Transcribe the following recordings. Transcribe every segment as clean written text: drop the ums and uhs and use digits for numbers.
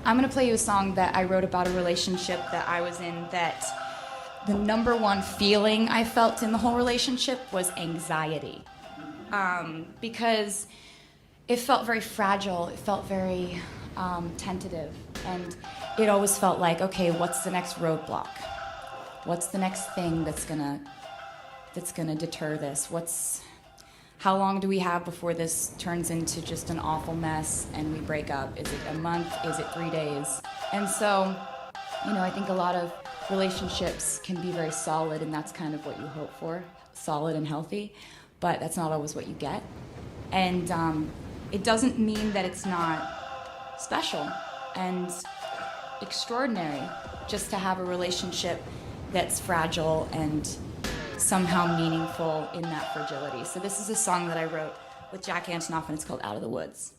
I'm gonna play you a song that I wrote about a relationship that I was in, that the number one feeling I felt in the whole relationship was anxiety. Because it felt very fragile, it felt very tentative, and it always felt like, okay, what's the next roadblock? What's the next thing that's gonna deter this? How long do we have before this turns into just an awful mess and we break up? Is it a month? Is it 3 days? And so, I think a lot of relationships can be very solid, and that's kind of what you hope for, solid and healthy, but that's not always what you get. And it doesn't mean that it's not special and extraordinary just to have a relationship that's fragile and somehow meaningful in that fragility. So this is a song that I wrote with Jack Antonoff, and it's called Out of the Woods.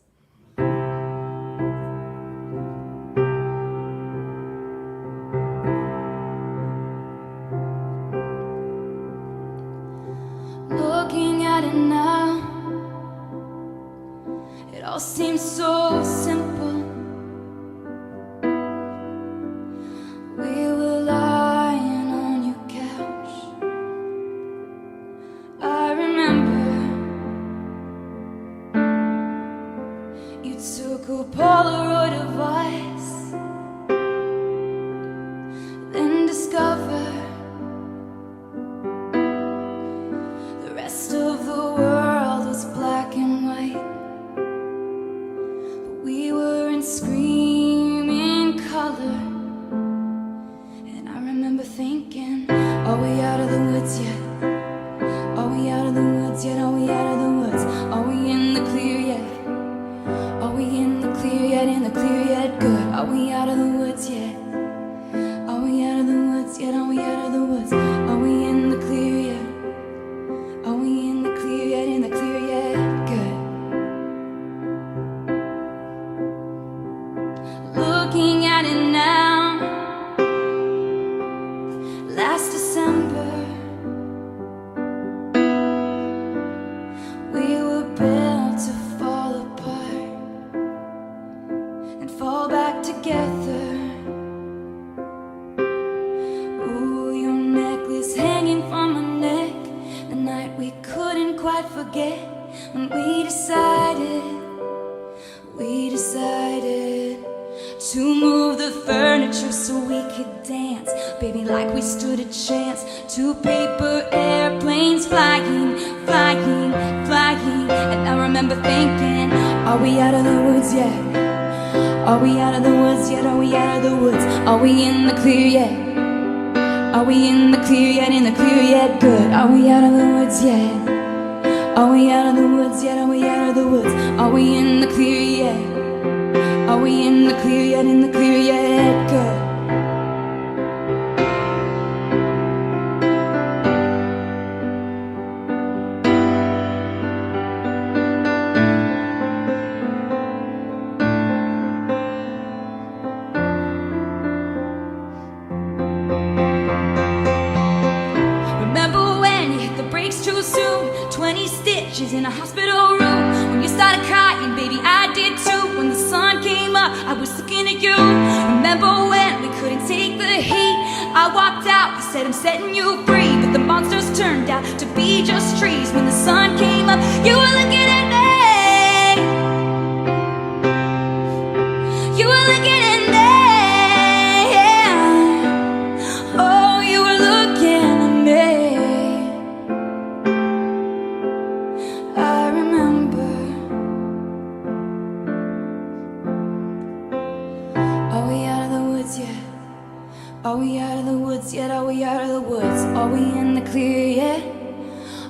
Looking at it now, it all seems so simple. We were lying on your couch. I remember you took a Polaroid of us, then discovered the rest of the world was black and white. But we were in screaming color. And I remember thinking, are we out of the woods yet? Are we out of the woods yet? Are we out of the woods? Are we in the clear yet? Are we in the clear yet? In the clear yet? Good. Are we out of the woods yet? Are we out of the woods yet? Are we out of the woods? Are we in the clear yet? Are we in the clear yet? In the clear yet? Good. Looking at it now, last December, we were built to fall apart and fall back together. Ooh, your necklace hanging from my neck, the night we couldn't quite forget, when we decided to move the furniture so we could dance, baby, like we stood a chance. 2 paper airplanes flying, flying, flying. And I remember thinking, are we out of the woods yet? Are we out of the woods yet? Are we out of the woods? Are we in the clear yet? Are we in the clear yet? In the clear yet? Good. Are we out of the woods yet? Are we out of the woods yet? Are we out of the woods? Are we in the clear yet? Are we in the clear yet? In the clear yet? Good. Remember when you hit the brakes too soon? 20 stitches in a hospital room. When you started crying, baby, I did too. When the sun came up, I was looking at you. Remember when we couldn't take the heat? I walked out, I said I'm setting you free, but the monsters turned out to be just trees. When the sun came up, you were looking at me. You were looking at me. Oh, you were looking at me. I remember. Are we out of the woods yet? Are we out of the woods yet? Are we out of the woods? Are we in the clear yet?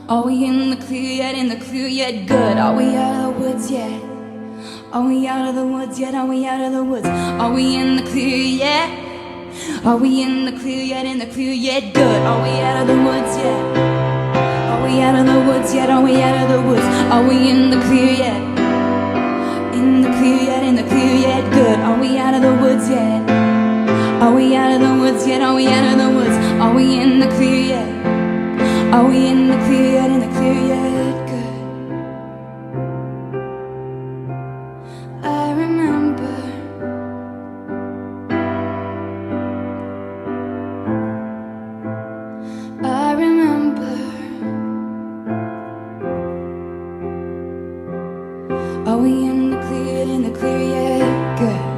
Are we in the clear yet? In the clear yet? Good. Are we out of the woods yet? Are we out of the woods yet? Are we out of the woods? Are we in the clear yet? Are we in the clear yet? In the clear yet? Good. Are we out of the woods yet? Are we out of the woods yet? Are we out of the woods? Are we in the clear yet? In the clear yet? In the clear yet? Good. Are we out of the woods yet? Are we out of the woods yet? Are we out of the woods? Are we in the clear yet? Are we in the clear yet? In the clear yet? Good. I remember Are we in the clear, yeah? Good.